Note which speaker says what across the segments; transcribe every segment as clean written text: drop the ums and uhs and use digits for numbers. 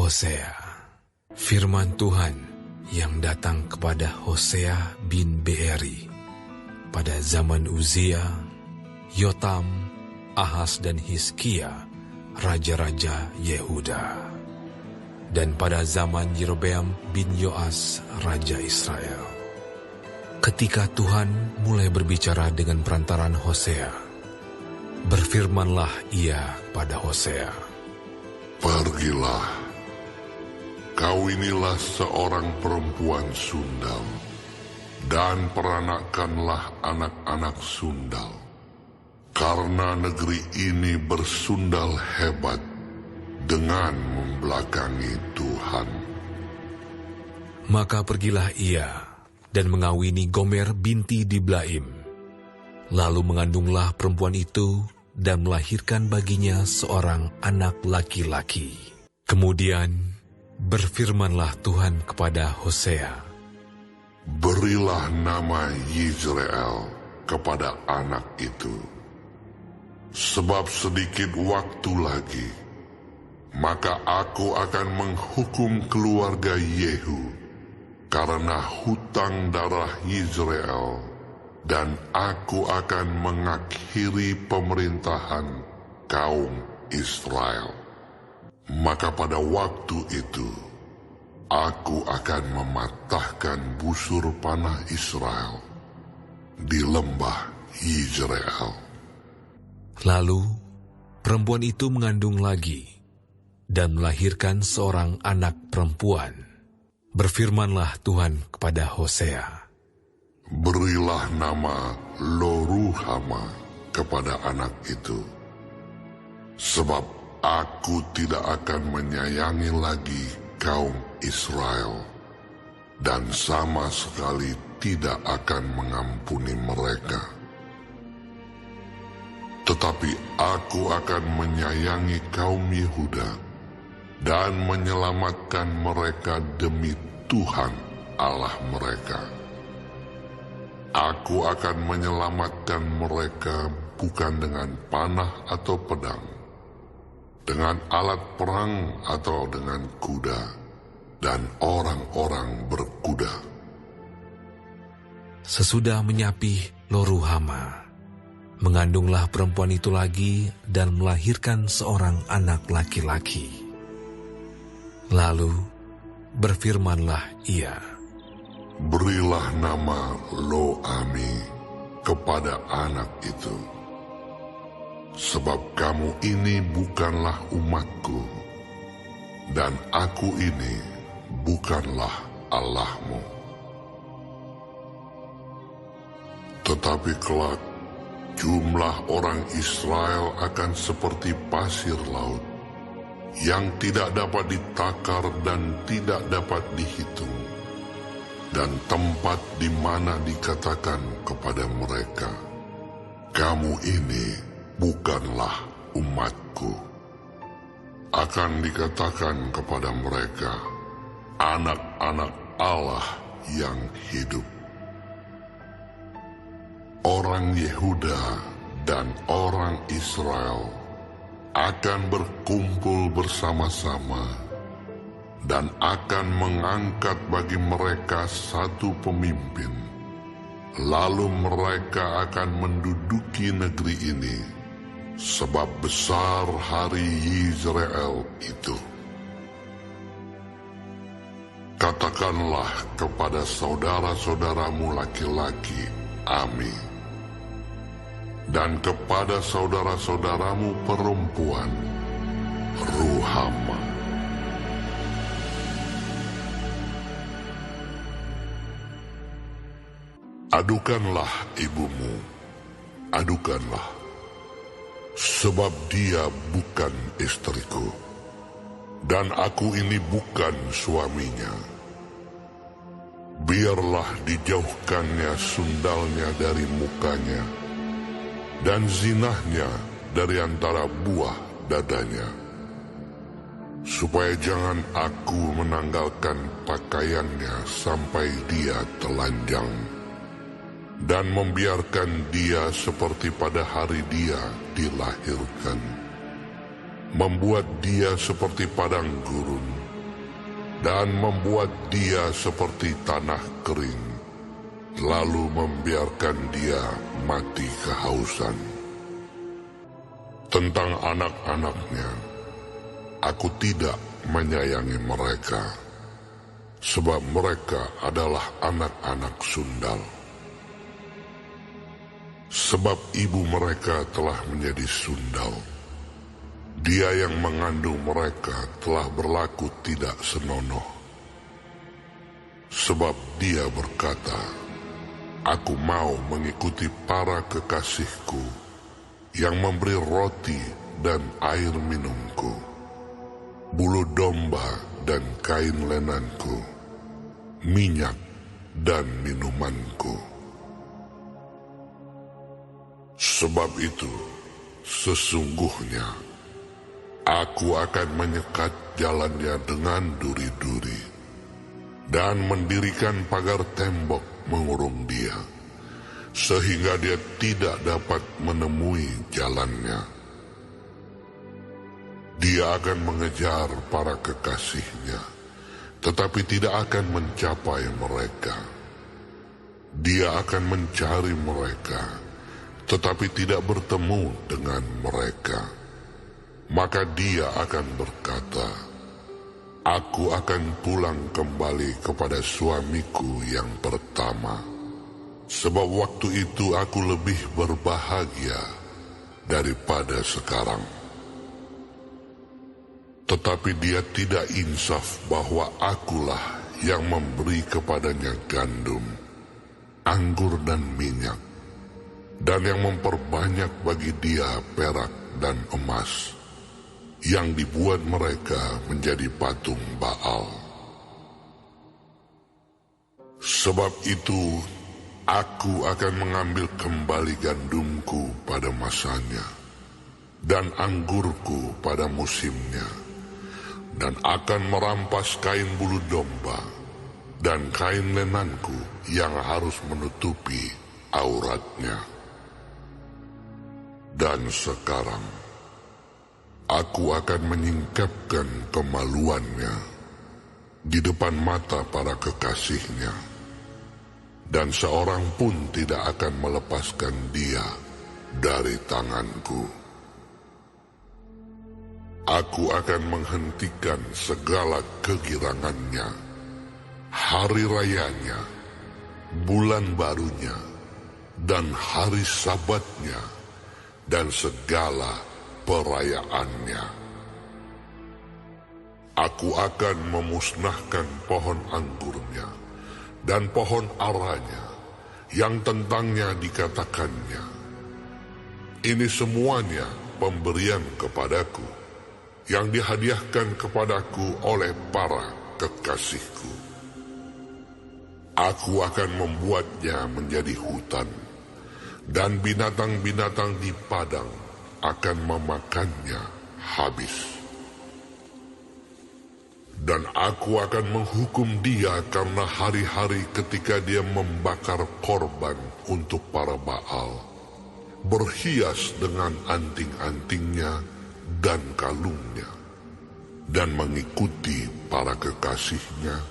Speaker 1: Hosea. Firman Tuhan yang datang kepada Hosea bin Beeri pada zaman Uzia, Yotam, Ahaz dan Hizkia, raja-raja Yehuda, dan pada zaman Yerobeam bin Yoas, raja Israel. Ketika Tuhan mulai berbicara dengan perantaran Hosea, berfirmanlah ia pada Hosea,
Speaker 2: "Pergilah, kawinilah seorang perempuan sundal, dan peranakkanlah anak-anak sundal, karena negeri ini bersundal hebat dengan membelakangi Tuhan."
Speaker 1: Maka pergilah ia dan mengawini Gomer binti Diblaim. Lalu mengandunglah perempuan itu dan melahirkan baginya seorang anak laki-laki. Kemudian berfirmanlah Tuhan kepada Hosea,
Speaker 2: "Berilah nama Yizreel kepada anak itu, sebab sedikit waktu lagi, maka aku akan menghukum keluarga Yehu karena hutang darah Yizreel, dan aku akan mengakhiri pemerintahan kaum Israel. Maka pada waktu itu, aku akan mematahkan busur panah Israel di lembah Yizreel."
Speaker 1: Lalu perempuan itu mengandung lagi dan melahirkan seorang anak perempuan. Berfirmanlah Tuhan kepada Hosea,
Speaker 2: "Berilah nama Loruhama kepada anak itu, sebab aku tidak akan menyayangi lagi kaum Israel, dan sama sekali tidak akan mengampuni mereka. Tetapi aku akan menyayangi kaum Yehuda dan menyelamatkan mereka demi Tuhan Allah mereka. Aku akan menyelamatkan mereka bukan dengan panah atau pedang, dengan alat perang atau dengan kuda dan orang-orang berkuda."
Speaker 1: Sesudah menyapih Loruhama, mengandunglah perempuan itu lagi dan melahirkan seorang anak laki-laki. Lalu berfirmanlah ia,
Speaker 2: "Berilah nama Lo-ami kepada anak itu, sebab kamu ini bukanlah umatku, dan aku ini bukanlah Allahmu. Tetapi kelak jumlah orang Israel akan seperti pasir laut, yang tidak dapat ditakar dan tidak dapat dihitung, dan tempat di mana dikatakan kepada mereka, 'Kamu ini bukanlah umatku,' akan dikatakan kepada mereka, 'Anak-anak Allah yang hidup.' Orang Yehuda dan orang Israel akan berkumpul bersama-sama dan akan mengangkat bagi mereka satu pemimpin. Lalu mereka akan menduduki negeri ini, sebab besar hari Yizreel itu. Katakanlah kepada saudara-saudaramu laki-laki, Ami, dan kepada saudara-saudaramu perempuan, Ruhama. Adukanlah ibumu, adukanlah, sebab dia bukan istriku, dan aku ini bukan suaminya. Biarlah dijauhkannya sundalnya dari mukanya, dan zinahnya dari antara buah dadanya, supaya jangan aku menanggalkan pakaiannya sampai dia telanjang, dan membiarkan dia seperti pada hari dia dilahirkan, membuat dia seperti padang gurun dan membuat dia seperti tanah kering, lalu membiarkan dia mati kehausan. Tentang anak-anaknya, aku tidak menyayangi mereka, sebab mereka adalah anak-anak sundal. Sebab ibu mereka telah menjadi sundal. Dia yang mengandung mereka telah berlaku tidak senonoh. Sebab dia berkata, aku mau mengikuti para kekasihku yang memberi roti dan air minumku, bulu domba dan kain lenanku, minyak dan minumanku. Sebab itu, sesungguhnya aku akan menyekat jalannya dengan duri-duri dan mendirikan pagar tembok mengurung dia, sehingga dia tidak dapat menemui jalannya. Dia akan mengejar para kekasihnya, tetapi tidak akan mencapai mereka. Dia akan mencari mereka, tetapi tidak bertemu dengan mereka. Maka dia akan berkata, aku akan pulang kembali kepada suamiku yang pertama, sebab waktu itu aku lebih berbahagia daripada sekarang. Tetapi dia tidak insaf bahwa akulah yang memberi kepadanya gandum, anggur dan minyak, dan yang memperbanyak bagi dia perak dan emas, yang dibuat mereka menjadi patung Baal. Sebab itu, aku akan mengambil kembali gandumku pada masanya, dan anggurku pada musimnya, dan akan merampas kain bulu domba, dan kain lenanku yang harus menutupi auratnya. Dan sekarang, aku akan menyingkapkan kemaluannya di depan mata para kekasihnya, dan seorang pun tidak akan melepaskan dia dari tanganku. Aku akan menghentikan segala kegirangannya, hari rayanya, bulan barunya, dan hari sabatnya, dan segala perayaannya. Aku akan memusnahkan pohon anggurnya dan pohon aranya yang tentangnya dikatakannya, ini semuanya pemberian kepadaku, yang dihadiahkan kepadaku oleh para kekasihku. Aku akan membuatnya menjadi hutan, dan binatang-binatang di padang akan memakannya habis. Dan aku akan menghukum dia karena hari-hari ketika dia membakar korban untuk para Baal, berhias dengan anting-antingnya dan kalungnya, dan mengikuti para kekasihnya,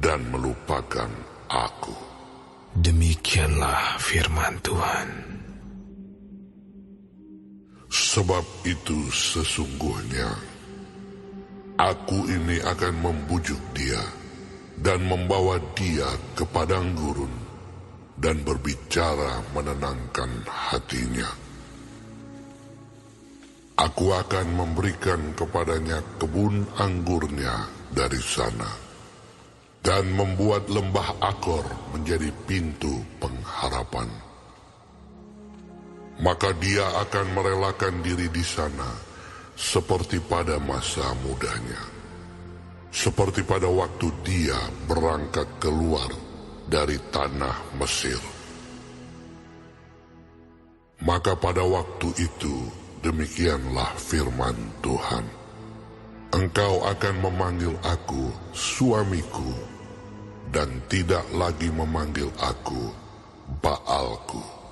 Speaker 2: dan melupakan aku.
Speaker 1: Demikianlah firman Tuhan.
Speaker 2: Sebab itu sesungguhnya, aku ini akan membujuk dia, dan membawa dia ke padang gurun, dan berbicara menenangkan hatinya. Aku akan memberikan kepadanya kebun anggurnya dari sana, dan membuat lembah Akor menjadi pintu pengharapan. Maka dia akan merelakan diri di sana seperti pada masa mudanya, seperti pada waktu dia berangkat keluar dari tanah Mesir. Maka pada waktu itu, demikianlah firman Tuhan, engkau akan memanggil aku suamiku, dan tidak lagi memanggil aku Baalku.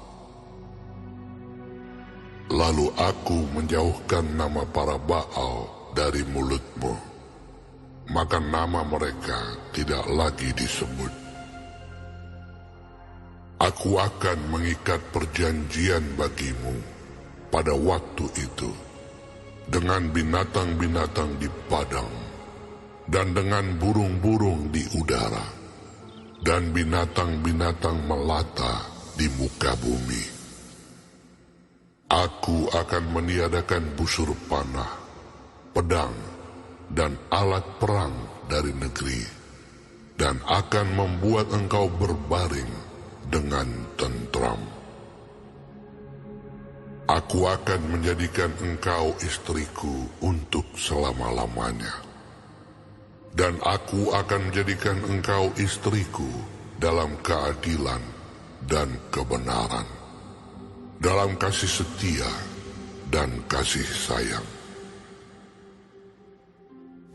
Speaker 2: Lalu aku menjauhkan nama para Baal dari mulutmu. maka nama mereka tidak lagi disebut. Aku akan mengikat perjanjian bagimu pada waktu itu dengan binatang-binatang di padang dan dengan burung-burung di udara dan binatang-binatang melata di muka bumi. Aku akan meniadakan busur panah, pedang, dan alat perang dari negeri, dan akan membuat engkau berbaring dengan tentram. Aku akan menjadikan engkau istriku untuk selama-lamanya, dan aku akan menjadikan engkau istriku dalam keadilan dan kebenaran, dalam kasih setia dan kasih sayang.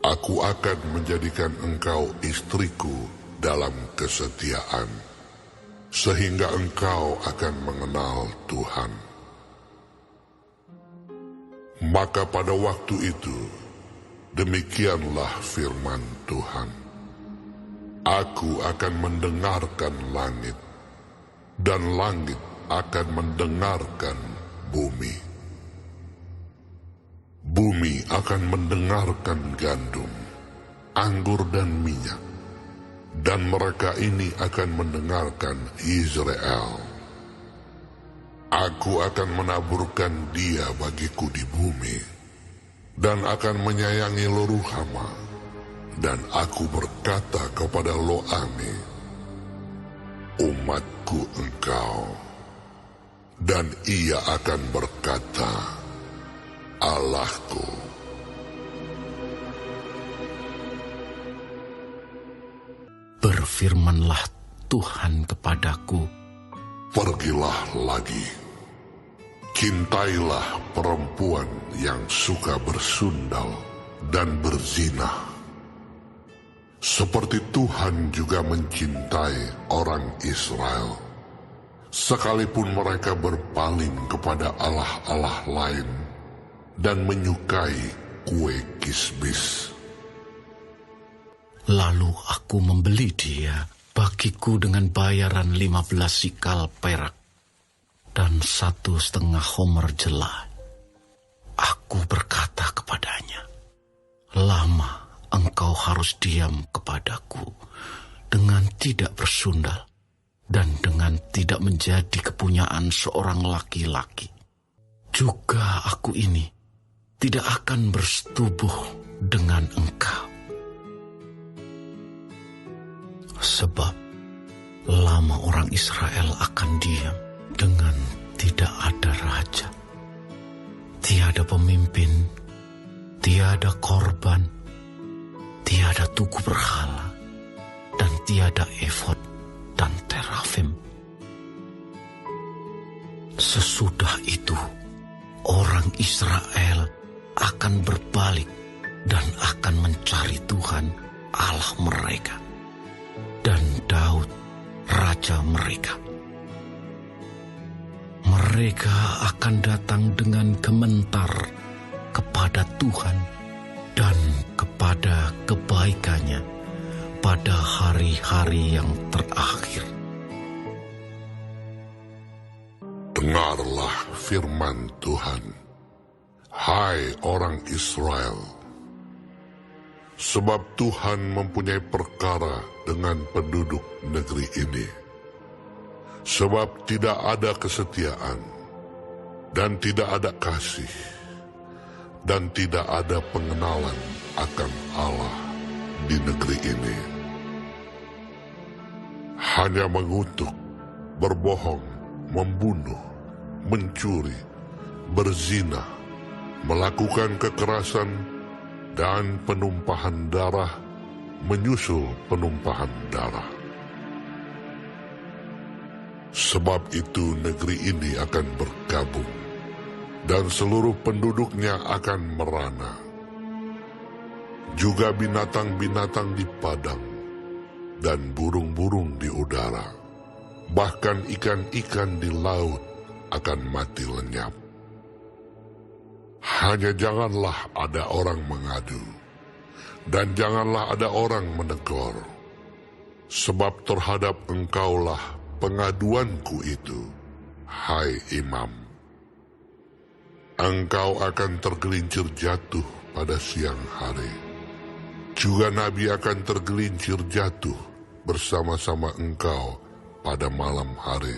Speaker 2: Aku akan menjadikan engkau istriku dalam kesetiaan, sehingga engkau akan mengenal Tuhan. Maka pada waktu itu, demikianlah firman Tuhan. Aku akan mendengarkan langit, dan langit akan mendengarkan bumi. Bumi akan mendengarkan gandum, anggur dan minyak, dan mereka ini akan mendengarkan Israel. Aku akan menaburkan dia bagiku di bumi, dan akan menyayangi Lo-ruhama, dan aku berkata kepada Lo-ami, umatku engkau, dan ia akan berkata, Allahku.
Speaker 3: Berfirmanlah Tuhan kepadaku,
Speaker 2: pergilah lagi, cintailah perempuan yang suka bersundal dan berzina, seperti Tuhan juga mencintai orang Israel, sekalipun mereka berpaling kepada allah-allah lain dan menyukai kue kismis.
Speaker 3: lalu aku membeli dia bagiku dengan bayaran 15 sikal perak dan 1,5 homer jela. Aku berkata kepadanya, lama engkau harus diam kepadaku dengan tidak bersundal dan dengan tidak menjadi kepunyaan seorang laki-laki. Juga aku ini tidak akan bersetubuh dengan engkau. Sebab lama orang Israel akan diam dengan tidak ada raja, tiada pemimpin, tiada korban, tiada tugu berhala, dan tiada efod dan terafim. Sesudah itu, orang Israel akan berbalik dan akan mencari Tuhan Allah mereka dan Daud raja mereka. Mereka akan datang dengan gementar kepada Tuhan dan kepada kebaikannya pada hari-hari yang terakhir.
Speaker 2: Dengarlah firman Tuhan, hai orang Israel, sebab Tuhan mempunyai perkara dengan penduduk negeri ini. Sebab tidak ada kesetiaan, dan tidak ada kasih, dan tidak ada pengenalan akan Allah di negeri ini. Hanya mengutuk, berbohong, membunuh, mencuri, berzina, melakukan kekerasan, dan penumpahan darah menyusul penumpahan darah. Sebab itu negeri ini akan berkabung, dan seluruh penduduknya akan merana. Juga binatang-binatang di padang, dan burung-burung di udara, bahkan ikan-ikan di laut akan mati lenyap. Hanya janganlah ada orang mengadu, Dan janganlah ada orang menegur, sebab terhadap engkaulah pengaduanku itu, hai imam. Engkau akan tergelincir jatuh pada siang hari. Juga nabi akan tergelincir jatuh bersama-sama engkau pada malam hari.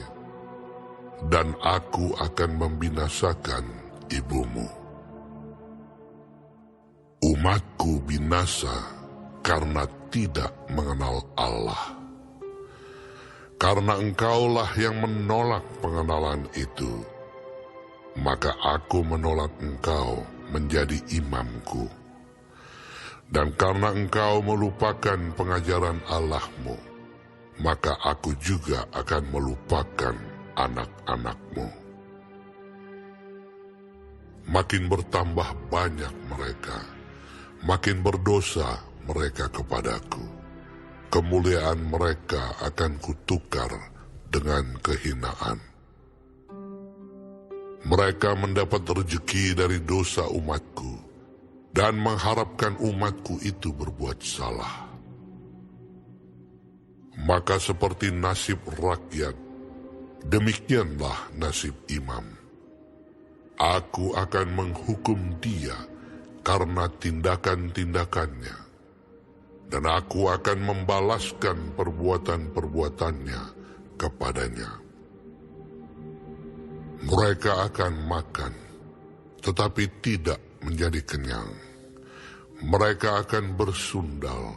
Speaker 2: Dan aku akan membinasakan ibumu. Umatku binasa karena tidak mengenal Allah. Karena engkaulah yang menolak pengenalan itu, maka aku menolak engkau menjadi imamku. Dan karena engkau melupakan pengajaran Allahmu, maka aku juga akan melupakan anak-anakmu. Makin bertambah banyak mereka, makin berdosa mereka kepadaku. Kemuliaan mereka akan kutukar dengan kehinaan. Mereka mendapat rezeki dari dosa umatku, dan mengharapkan umatku itu berbuat salah. Maka seperti nasib rakyat, demikianlah nasib imam. Aku akan menghukum dia karena tindakan-tindakannya, dan aku akan membalaskan perbuatan-perbuatannya kepadanya. Mereka akan makan, tetapi tidak menjadi kenyang. Mereka akan bersundal,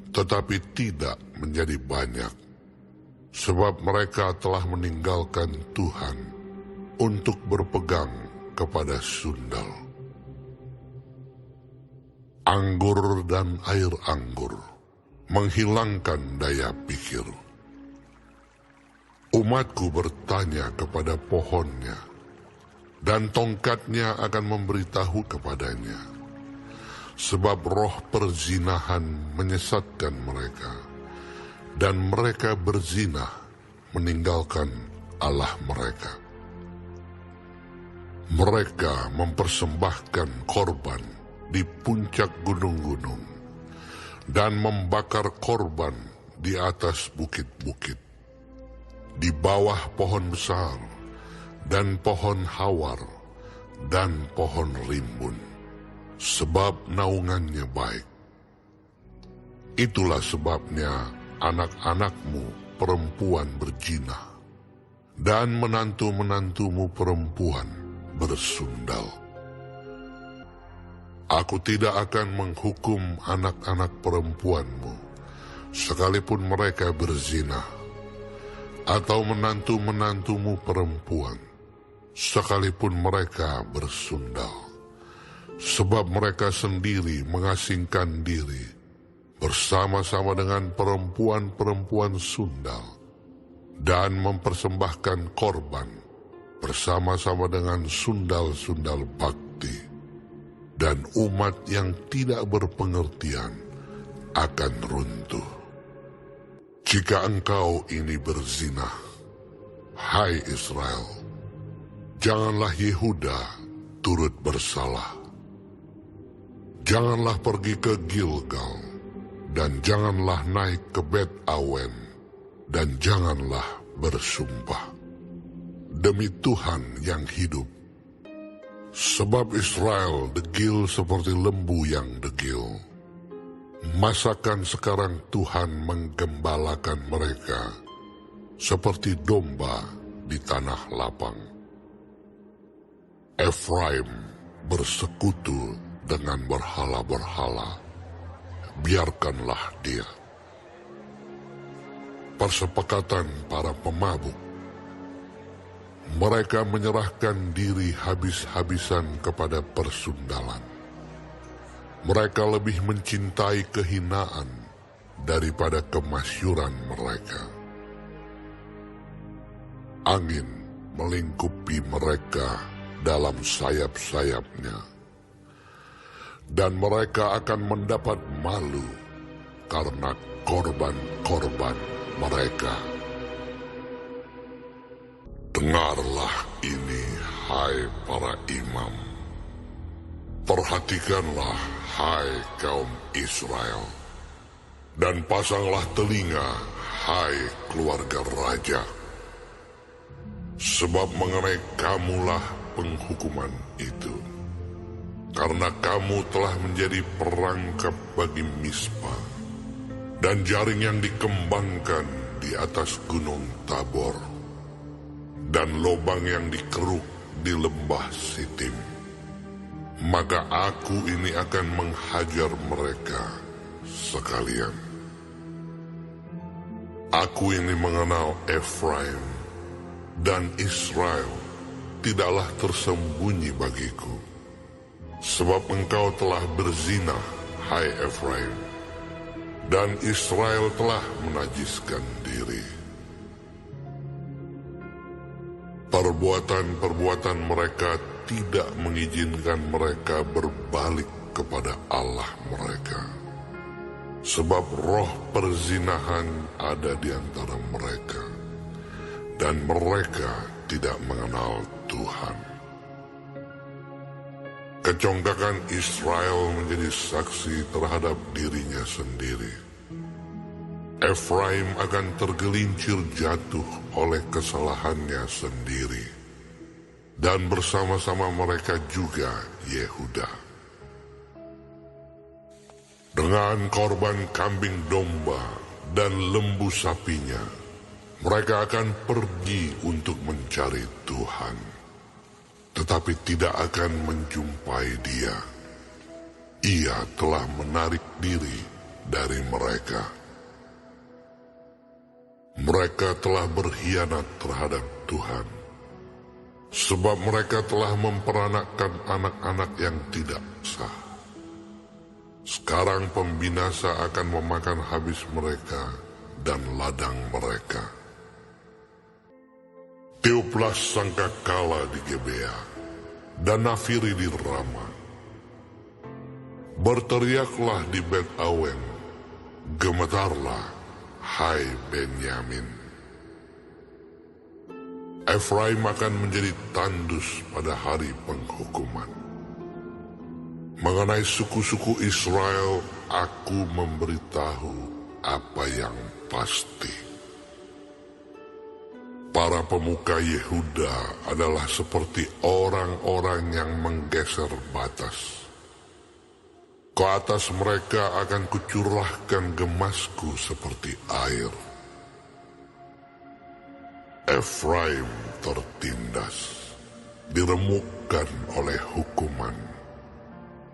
Speaker 2: tetapi tidak menjadi banyak, sebab mereka telah meninggalkan Tuhan untuk berpegang kepada sundal. Anggur dan air anggur menghilangkan daya pikir. Umatku bertanya kepada pohonnya, dan tongkatnya akan memberitahu kepadanya. Sebab roh perzinahan menyesatkan mereka, dan mereka berzinah meninggalkan Allah mereka. Mereka mempersembahkan korban di puncak gunung-gunung, dan membakar korban di atas bukit-bukit, di bawah pohon besar, dan pohon hawar, dan pohon rimbun, sebab naungannya baik. Itulah sebabnya anak-anakmu perempuan berzina, dan menantu-menantumu perempuan bersundal. Aku tidak akan menghukum anak-anak perempuanmu, sekalipun mereka berzina, atau menantu-menantumu perempuan, sekalipun mereka bersundal. Sebab mereka sendiri mengasingkan diri bersama-sama dengan perempuan-perempuan sundal, dan mempersembahkan korban bersama-sama dengan sundal-sundal bakti. Dan umat yang tidak berpengertian akan runtuh. Jika engkau ini berzina, hai Israel, janganlah Yehuda turut bersalah. Janganlah pergi ke Gilgal, dan janganlah naik ke Bet Awen, dan janganlah bersumpah. Demi Tuhan yang hidup, sebab Israel degil seperti lembu yang degil. Masakan sekarang Tuhan menggembalakan mereka seperti domba di tanah lapang. Efraim bersekutu dengan berhala-berhala, biarkanlah dia. Persepakatan para pemabuk, mereka menyerahkan diri habis-habisan kepada persundalan. Mereka lebih mencintai kehinaan daripada kemasyuran mereka. Angin melingkupi mereka dalam sayap-sayapnya, dan mereka akan mendapat malu karena korban-korban mereka. Dengarlah ini, hai para imam. Perhatikanlah, hai kaum Israel, dan pasanglah telinga, hai keluarga raja. Sebab mengenai kamulah penghukuman itu. Karena kamu telah menjadi perangkap bagi Mispa, dan jaring yang dikembangkan di atas gunung Tabor, dan lobang yang dikeruk di lembah Sitim. Maka aku ini akan menghajar mereka sekalian. Aku ini mengenal Efraim, dan Israel tidaklah tersembunyi bagiku. Sebab engkau telah berzinah, hai Efraim, dan Israel telah menajiskan diri. Perbuatan-perbuatan mereka tidak mengizinkan mereka berbalik kepada Allah mereka. Sebab roh perzinahan ada di antara mereka, dan mereka tidak mengenal Tuhan. Kecongkakan Israel menjadi saksi terhadap dirinya sendiri. Efraim akan tergelincir jatuh oleh kesalahannya sendiri, dan bersama-sama mereka juga Yehuda. Dengan korban kambing domba dan lembu sapinya, mereka akan pergi untuk mencari Tuhan, tetapi tidak akan menjumpai Dia. Ia telah menarik diri dari mereka. Mereka telah berkhianat terhadap Tuhan, sebab mereka telah memperanakkan anak-anak yang tidak sah. Sekarang pembinasa akan memakan habis mereka dan ladang mereka. Tiuplah sangkakala di Gebea dan nafiri di Rama. Berteriaklah di Bet Awen, gemetarlah, hai Benyamin. Efraim akan menjadi tandus pada hari penghukuman. Mengenai suku-suku Israel, aku memberitahu apa yang pasti. Para pemuka Yehuda adalah seperti orang-orang yang menggeser batas. Ke atas mereka akan kucurahkan gemasku seperti air. Efraim tertindas, diremukkan oleh hukuman,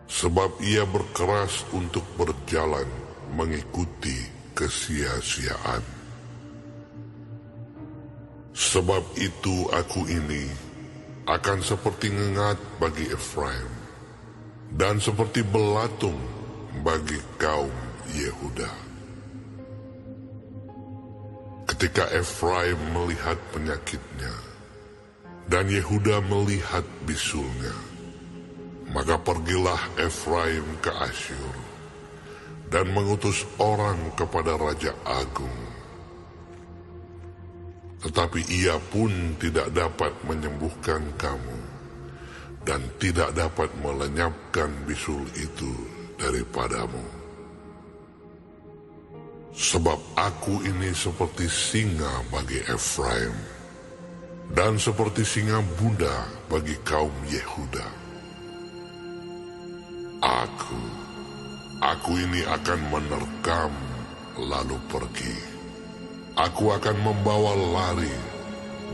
Speaker 2: sebab ia berkeras untuk berjalan mengikuti kesia-siaan. Sebab itu aku ini akan seperti ngengat bagi Efraim, dan seperti belatung bagi kaum Yehuda. Ketika Efraim melihat penyakitnya, dan Yehuda melihat bisulnya, maka pergilah Efraim ke Asyur, dan mengutus orang kepada Raja Agung. Tetapi ia pun tidak dapat menyembuhkan kamu, dan tidak dapat melenyapkan bisul itu daripadamu. Sebab aku ini seperti singa bagi Efraim, dan seperti singa Buddha bagi kaum Yehuda. Aku ini akan menerkam lalu pergi. Aku akan membawa lari,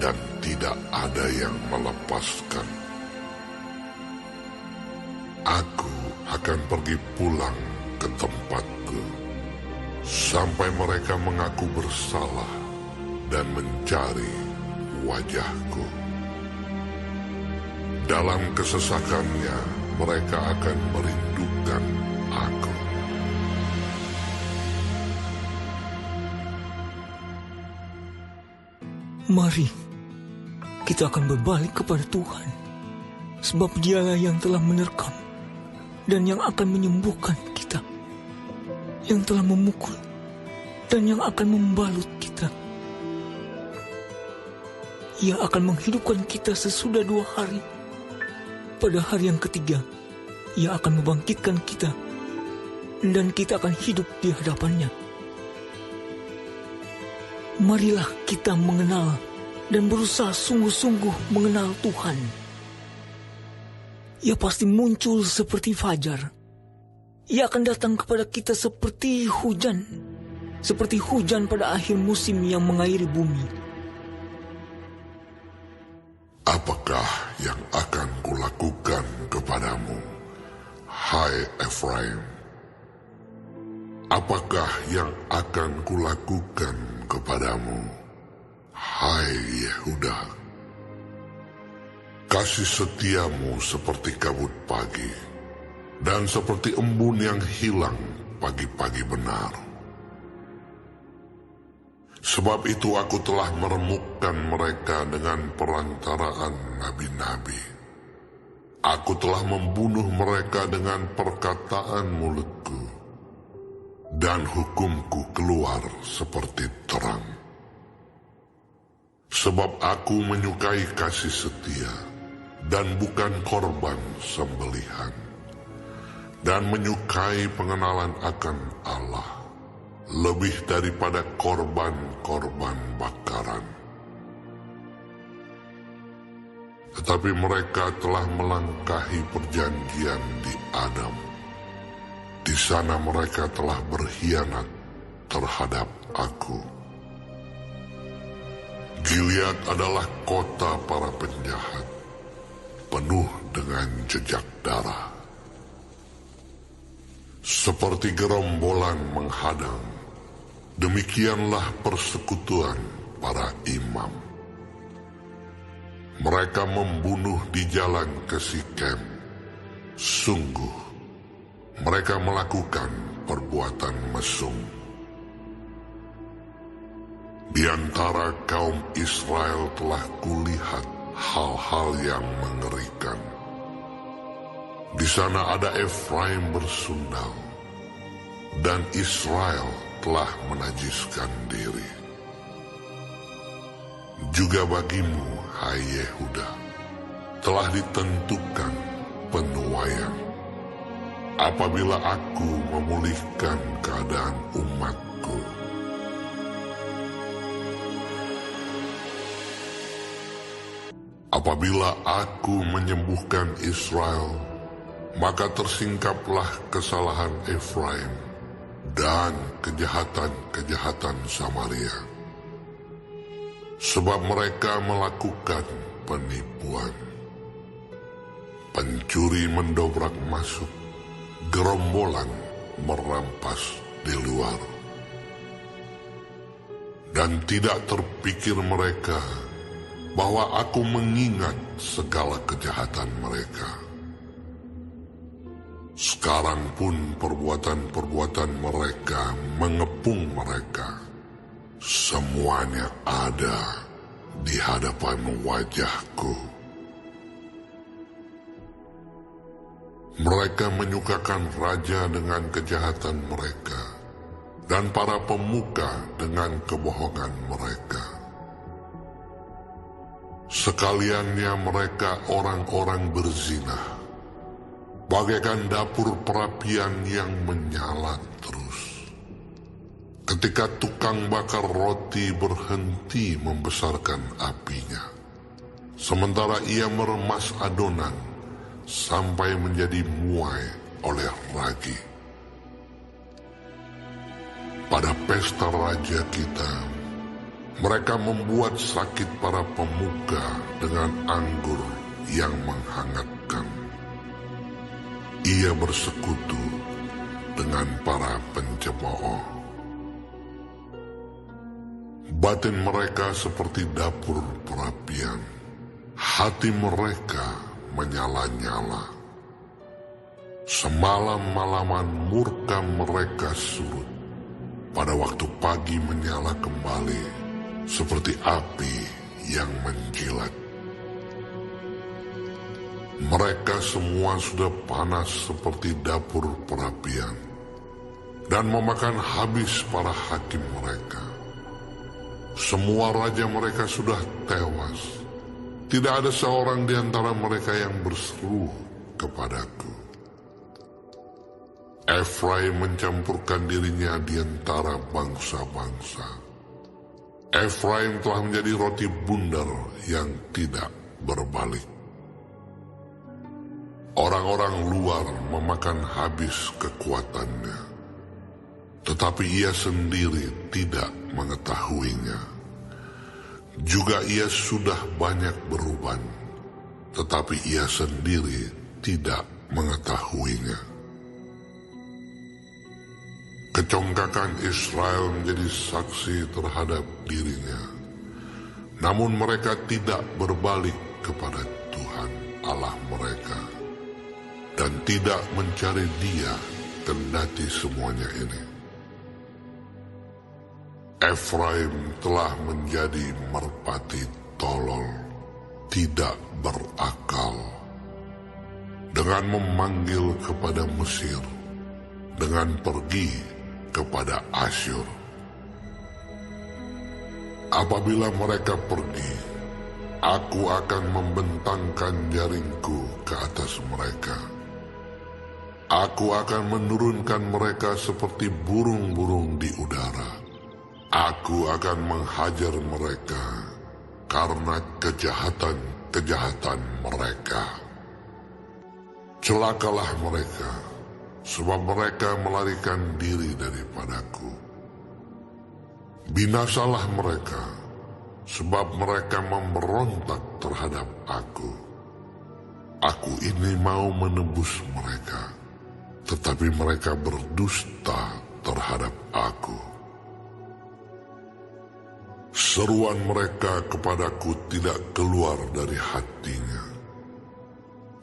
Speaker 2: dan tidak ada yang melepaskan. Aku akan pergi pulang ke tempatku, sampai mereka mengaku bersalah dan mencari wajahku. Dalam kesesakannya, mereka akan merindukan aku.
Speaker 4: Mari, kita akan berbalik kepada Tuhan, sebab Dialah yang telah menerkam dan yang akan menyembuhkan kita, yang telah memukul dan yang akan membalut kita. Ia akan menghidupkan kita sesudah 2 hari. Pada hari yang ketiga, Ia akan membangkitkan kita, dan kita akan hidup di hadapannya. Marilah kita mengenal dan berusaha sungguh-sungguh mengenal Tuhan. Ia pasti muncul seperti fajar. Ia akan datang kepada kita seperti hujan pada akhir musim yang mengairi bumi.
Speaker 2: Apakah yang akan kulakukan kepadamu, hai Efraim? Apakah yang akan kulakukan kepadamu, hai Yehuda? Kasih setiamu seperti kabut pagi, dan seperti embun yang hilang pagi-pagi benar. Sebab itu aku telah meremukkan mereka dengan perantaraan nabi-nabi. Aku telah membunuh mereka dengan perkataan mulutku, dan hukumku keluar seperti terang. Sebab aku menyukai kasih setia, dan bukan korban sembelihan, dan menyukai pengenalan akan Allah lebih daripada korban-korban bakaran. Tetapi mereka telah melangkahi perjanjian di Adam. Di sana mereka telah berkhianat terhadap aku. Gilead adalah kota para penjahat, penuh dengan jejak darah. Seperti gerombolan menghadang, demikianlah persekutuan para imam. Mereka membunuh di jalan ke Sikem. Sungguh, mereka melakukan perbuatan mesum. Di antara kaum Israel telah kulihat hal-hal yang mengerikan. Di sana ada Efraim bersundal, dan Israel telah menajiskan diri. Juga bagimu, hai Yehuda, telah ditentukan penuaian. Apabila aku memulihkan keadaan umatku, apabila aku menyembuhkan Israel, maka tersingkaplah kesalahan Efraim dan kejahatan-kejahatan Samaria. Sebab mereka melakukan penipuan. Pencuri mendobrak masuk, gerombolan merampas di luar. Dan tidak terpikir mereka bahwa aku mengingat segala kejahatan mereka. Sekarang pun perbuatan-perbuatan mereka mengepung mereka. Semuanya ada di hadapan wajahku. Mereka menyukakan raja dengan kejahatan mereka, dan para pemuka dengan kebohongan mereka. Sekaliannya mereka orang-orang berzina, bagaikan dapur perapian yang menyala terus. Ketika tukang bakar roti berhenti membesarkan apinya, sementara ia meremas adonan sampai menjadi muai oleh ragi. Pada pesta raja kita, mereka membuat sakit para pemuka dengan anggur yang menghangatkan. Ia bersekutu dengan para pencemooh. Batin mereka seperti dapur perapian, hati mereka menyala-nyala. Semalam-malaman murka mereka surut, pada waktu pagi menyala kembali seperti api yang menjilat. Mereka semua sudah panas seperti dapur perapian, dan memakan habis para hakim mereka. Semua raja mereka sudah tewas. Tidak ada seorang di antara mereka yang berseru kepadaku. Efraim mencampurkan dirinya di antara bangsa-bangsa. Efraim telah menjadi roti bundar yang tidak berbalik. Orang-orang luar memakan habis kekuatannya, tetapi ia sendiri tidak mengetahuinya. Juga ia sudah banyak beruban, tetapi ia sendiri tidak mengetahuinya. Kecongkakan Israel menjadi saksi terhadap dirinya, namun mereka tidak berbalik kepada Tuhan Allah mereka, dan tidak mencari Dia kendati semuanya ini. Efraim telah menjadi merpati tolol, tidak berakal, dengan memanggil kepada Mesir, dengan pergi kepada Asyur. Apabila mereka pergi, aku akan membentangkan jaringku ke atas mereka. Aku akan menurunkan mereka seperti burung-burung di udara. Aku akan menghajar mereka karena kejahatan-kejahatan mereka. Celakalah mereka, sebab mereka melarikan diri daripadaku. Binasalah mereka, sebab mereka memberontak terhadap aku. Aku ini mau menebus mereka, tetapi mereka berdusta terhadap aku. Seruan mereka kepadaku tidak keluar dari hatinya,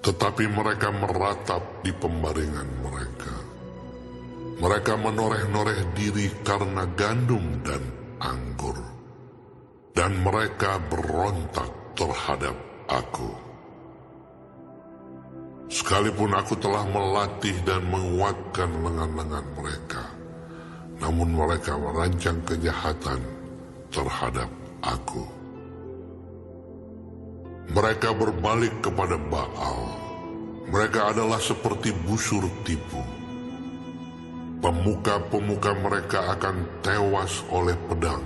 Speaker 2: tetapi mereka meratap di pembaringan mereka. Mereka menoreh-noreh diri karena gandum dan anggur, dan mereka berontak terhadap aku. Sekalipun aku telah melatih dan menguatkan lengan-lengan mereka, namun mereka merancang kejahatan terhadap aku. Mereka berbalik kepada Baal. Mereka adalah seperti busur tipu. Pemuka-pemuka mereka akan tewas oleh pedang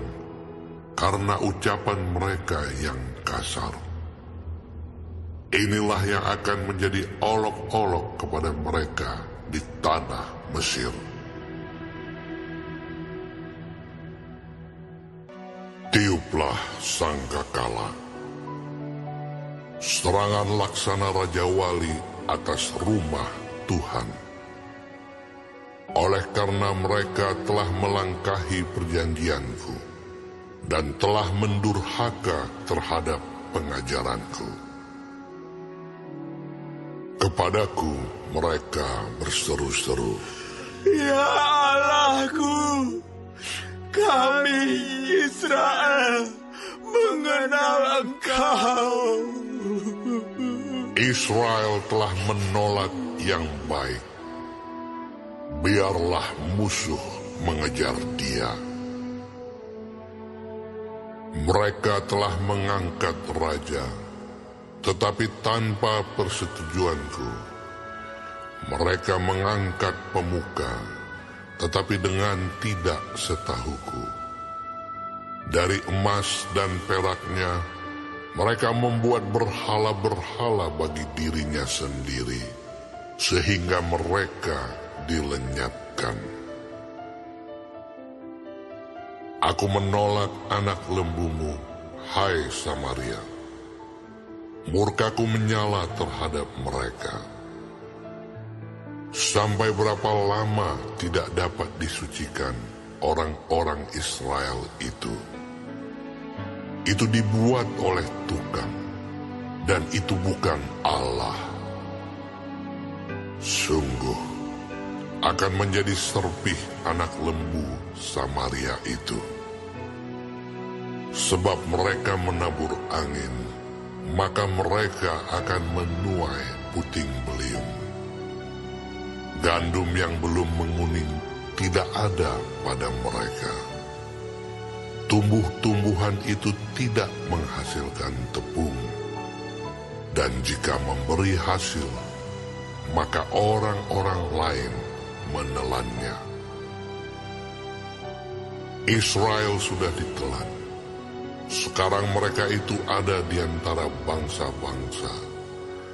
Speaker 2: karena ucapan mereka yang kasar. Inilah yang akan menjadi olok-olok kepada mereka di tanah Mesir. Tiuplah sangkakala, serangan laksana Raja Wali atas rumah Tuhan. Oleh karena mereka telah melangkahi perjanjianku dan telah mendurhaka terhadap pengajaranku. Kepadaku mereka berseru-seru,
Speaker 4: Ya Allahku, kami Israel mengenal Engkau.
Speaker 2: Israel telah menolak yang baik. Biarlah musuh mengejar dia. Mereka telah mengangkat raja, tetapi tanpa persetujuanku. Mereka mengangkat pemuka, tetapi dengan tidak setahuku. Dari emas dan peraknya, mereka membuat berhala-berhala bagi dirinya sendiri, sehingga mereka dilenyapkan. Aku menolak anak lembumu, hai Samaria. Murkaku menyala terhadap mereka. Sampai berapa lama tidak dapat disucikan orang-orang Israel itu? Itu dibuat oleh tukang, dan itu bukan Allah. Sungguh, akan menjadi serpih anak lembu Samaria itu. Sebab mereka menabur angin, maka mereka akan menuai puting beliung. Gandum yang belum menguning tidak ada pada mereka. Tumbuh-tumbuhan itu tidak menghasilkan tepung. Dan jika memberi hasil, maka orang-orang lain menelannya. Israel sudah ditelan. Sekarang mereka itu ada di antara bangsa-bangsa,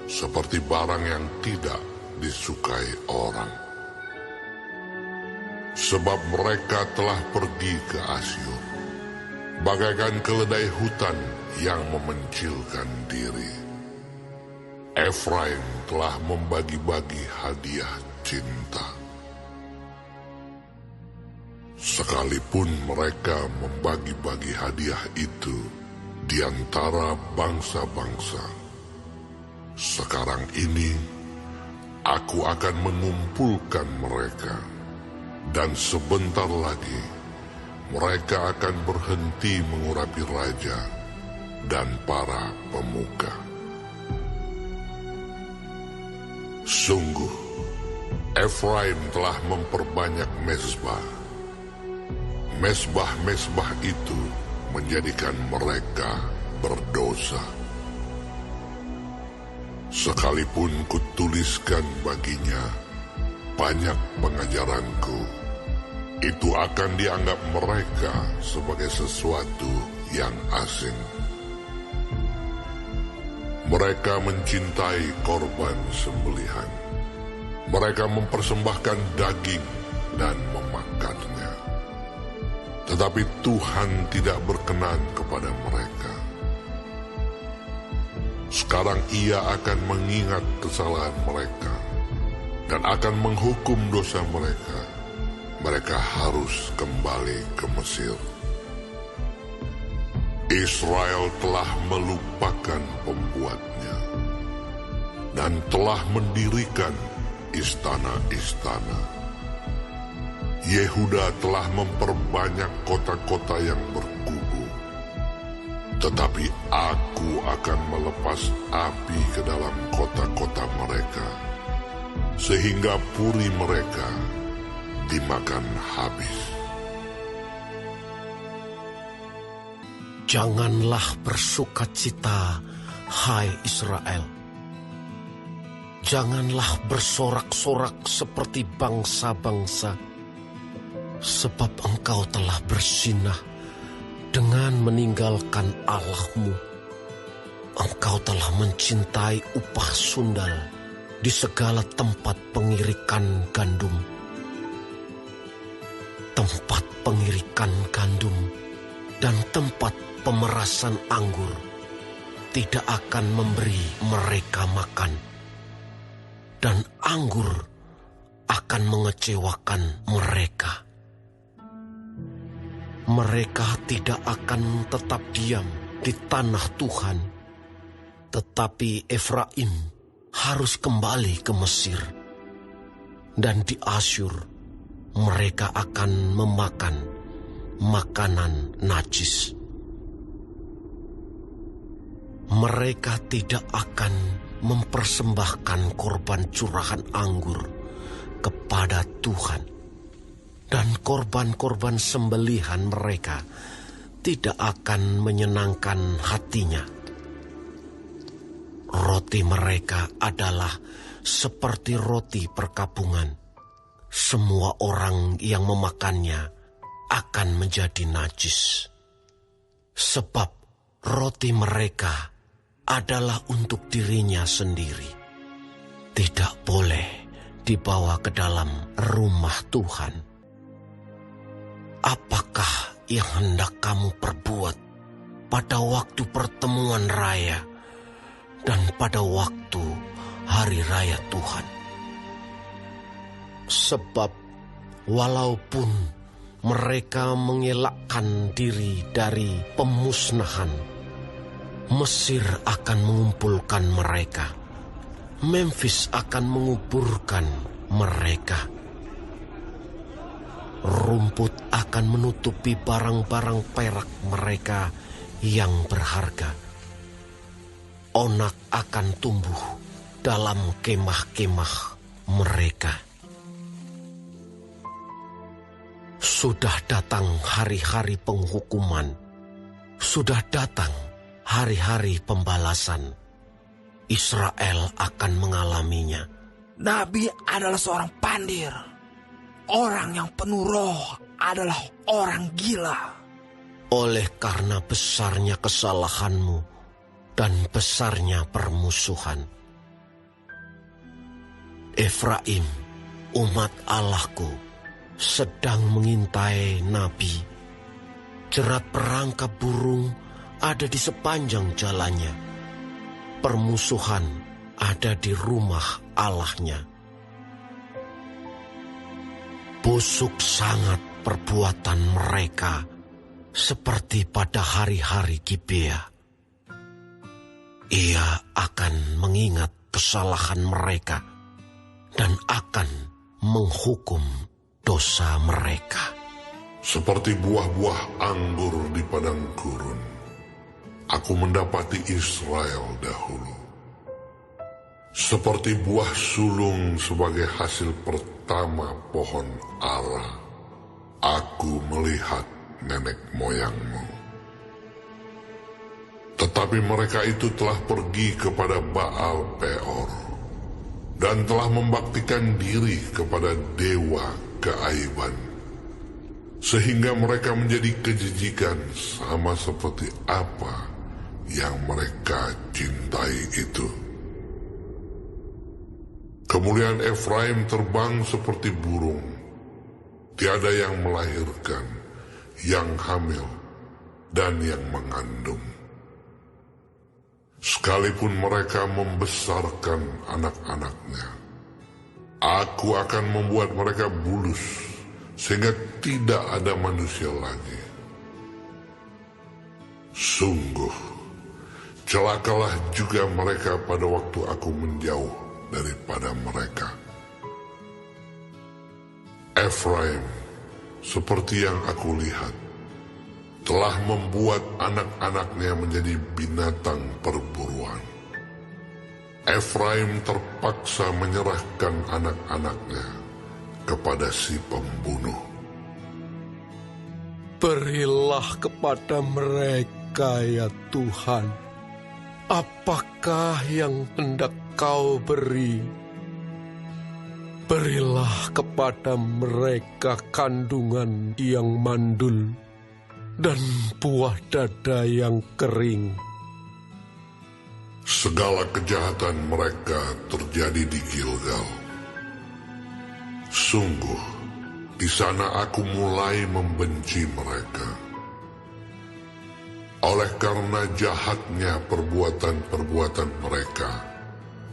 Speaker 2: seperti barang yang tidak disukai orang. Sebab mereka telah pergi ke Asyur, bagaikan keledai hutan yang memencilkan diri. Efraim telah membagi-bagi hadiah cinta. Sekalipun mereka membagi-bagi hadiah itu di antara bangsa-bangsa, sekarang ini aku akan mengumpulkan mereka, dan sebentar lagi mereka akan berhenti mengurapi raja dan para pemuka. Sungguh, Efraim telah memperbanyak mezbah. Mezbah-mezbah itu menjadikan mereka berdosa. Sekalipun kutuliskan baginya banyak pengajaranku, itu akan dianggap mereka sebagai sesuatu yang asing. Mereka mencintai korban sembelihan. Mereka mempersembahkan daging dan memakannya. Tetapi Tuhan tidak berkenan kepada mereka. Sekarang Ia akan mengingat kesalahan mereka dan akan menghukum dosa mereka. Mereka harus kembali ke Mesir. Israel telah melupakan pembuatnya dan telah mendirikan istana-istana. Yehuda telah memperbanyak kota-kota yang berkubu, tetapi aku akan melepas api ke dalam kota-kota mereka, sehingga puri mereka dimakan habis.
Speaker 3: Janganlah bersukacita, hai Israel. Janganlah bersorak-sorak seperti bangsa-bangsa, sebab engkau telah bersinah dengan meninggalkan Allahmu. Engkau telah mencintai upah sundal di segala tempat pengirikan gandum. Tempat pengirikan gandum dan tempat pemerasan anggur tidak akan memberi mereka makan, dan anggur akan mengecewakan mereka. Mereka tidak akan tetap diam di tanah Tuhan, tetapi Efraim harus kembali ke Mesir, dan di Asyur mereka akan memakan makanan najis. Mereka tidak akan mempersembahkan korban curahan anggur kepada Tuhan, dan korban-korban sembelihan mereka tidak akan menyenangkan hatinya. Roti mereka adalah seperti roti perkabungan. Semua orang yang memakannya akan menjadi najis. Sebab roti mereka adalah untuk dirinya sendiri. Tidak boleh dibawa ke dalam rumah Tuhan. Apakah yang hendak kamu perbuat pada waktu pertemuan raya dan pada waktu hari raya Tuhan? Sebab walaupun mereka mengelakkan diri dari pemusnahan, Mesir akan mengumpulkan mereka. Memphis akan menguburkan mereka. Rumput akan menutupi barang-barang perak mereka yang berharga. Onak akan tumbuh dalam kemah-kemah mereka. Sudah datang hari-hari penghukuman. Sudah datang hari-hari pembalasan. Israel akan mengalaminya.
Speaker 5: Nabi adalah seorang pandir. orang yang penuh roh adalah orang gila.
Speaker 3: Oleh karena besarnya kesalahanmu dan besarnya permusuhan, Efraim, umat Allahku, sedang mengintai nabi. Jerat perangkap burung ada di sepanjang jalannya. Permusuhan ada di rumah Allahnya. Busuk sangat perbuatan mereka, seperti pada hari-hari Gibea. Ia akan mengingat kesalahan mereka dan akan menghukum dosa mereka.
Speaker 2: Seperti buah-buah anggur di padang gurun, aku mendapati Israel dahulu. Seperti buah sulung sebagai hasil pertama pohon ara, aku melihat nenek moyangmu. Tetapi mereka itu telah pergi kepada Baal Peor dan telah membaktikan diri kepada dewa keaiban, sehingga mereka menjadi kejijikan sama seperti apa yang mereka cintai itu. Kemuliaan Efraim terbang seperti burung, tiada yang melahirkan, yang hamil, dan yang mengandung. Sekalipun mereka membesarkan anak-anaknya, aku akan membuat mereka bulus, sehingga tidak ada manusia lagi. Sungguh, celakalah juga mereka pada waktu aku menjauh daripada mereka. Efraim, seperti yang aku lihat, telah membuat anak-anaknya menjadi binatang perburuan. Efraim terpaksa menyerahkan anak-anaknya kepada si pembunuh.
Speaker 3: Berilah kepada mereka, ya Tuhan, apakah yang hendak Kau beri. Berilah kepada mereka kandungan yang mandul dan buah dada yang kering.
Speaker 2: Segala kejahatan mereka terjadi di Gilgal. Sungguh, di sana aku mulai membenci mereka. Oleh karena jahatnya perbuatan-perbuatan mereka,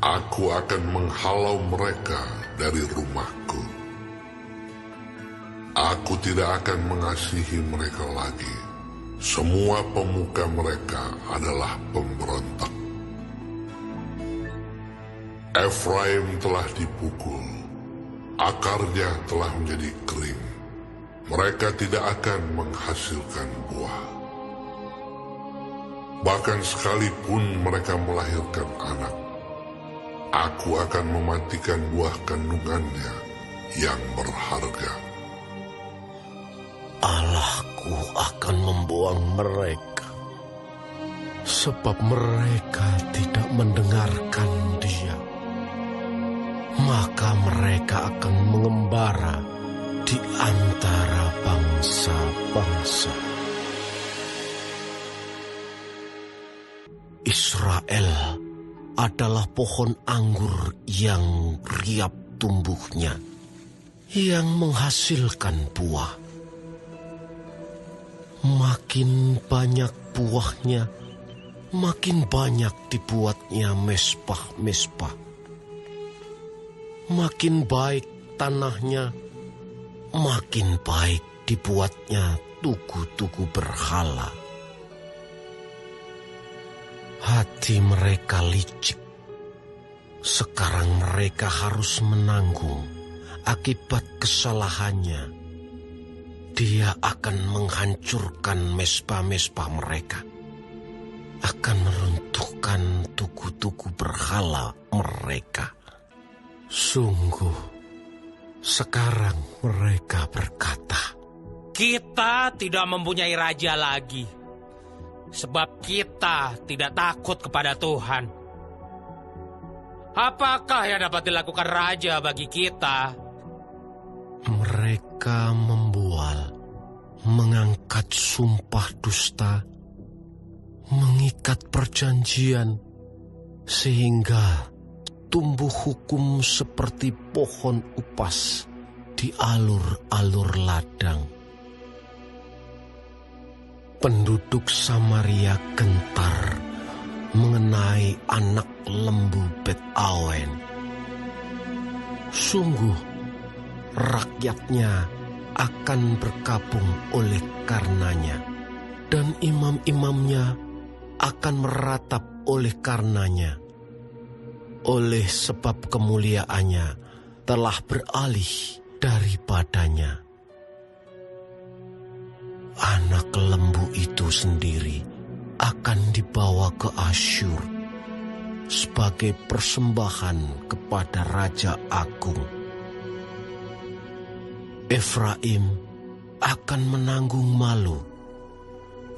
Speaker 2: aku akan menghalau mereka dari rumahku. Aku tidak akan mengasihi mereka lagi. Semua pemuka mereka adalah pemberontak. Efraim telah dipukul, akarnya telah menjadi kering. Mereka tidak akan menghasilkan buah. Bahkan sekalipun mereka melahirkan anak, aku akan mematikan buah kandungannya yang berharga.
Speaker 3: Allahku akan membuang mereka, sebab mereka tidak mendengarkan Dia. Maka mereka akan mengembara di antara bangsa-bangsa. Israel adalah pohon anggur yang riap tumbuhnya, yang menghasilkan buah. Makin banyak buahnya, makin banyak dibuatnya mezbah-mezbah. Makin baik tanahnya, makin baik dibuatnya tugu-tugu berhala. Hati mereka licik. Sekarang mereka harus menanggung akibat kesalahannya. Dia akan menghancurkan mezbah-mezbah mereka, akan meruntuhkan tugu-tugu berhala mereka. Sungguh, sekarang mereka berkata,
Speaker 6: kita tidak mempunyai raja lagi, sebab kita tidak takut kepada Tuhan. Apakah yang dapat dilakukan raja bagi kita?
Speaker 3: Mereka membual, mengangkat sumpah dusta, mengikat perjanjian, sehingga tumbuh hukum seperti pohon upas di alur-alur ladang. Penduduk Samaria gentar mengenai anak lembu Bet-awen. Sungguh, rakyatnya akan berkabung oleh karenanya, dan imam-imamnya akan meratap oleh karenanya. Oleh sebab kemuliaannya telah beralih daripadanya. Anak lembu itu sendiri akan dibawa ke Asyur sebagai persembahan kepada Raja Agung. Efraim akan menanggung malu,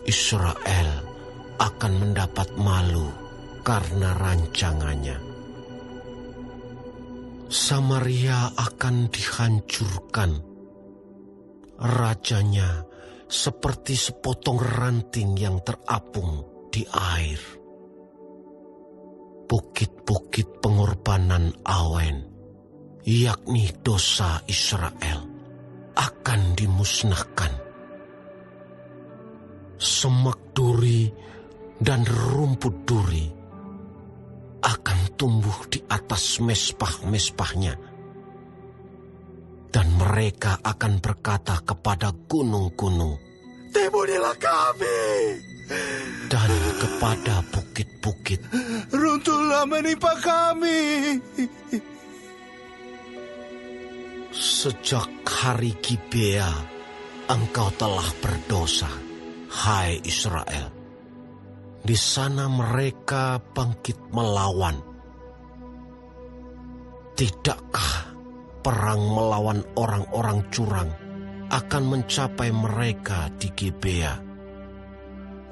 Speaker 3: Israel akan mendapat malu karena rancangannya. Samaria akan dihancurkan, rajanya seperti sepotong ranting yang terapung di air. Bukit-bukit pengorbanan awen, yakni dosa Israel, akan dimusnahkan. Semak duri dan rumput duri akan tumbuh di atas mezbah-mezbahnya, dan mereka akan berkata kepada gunung-gunung, "Timbunilah kami!" dan kepada bukit-bukit, "Runtuhlah menimpa kami!" Sejak hari Gibea, engkau telah berdosa, hai Israel. Di sana mereka bangkit melawan. Tidakkah perang melawan orang-orang curang akan mencapai mereka di Gibea?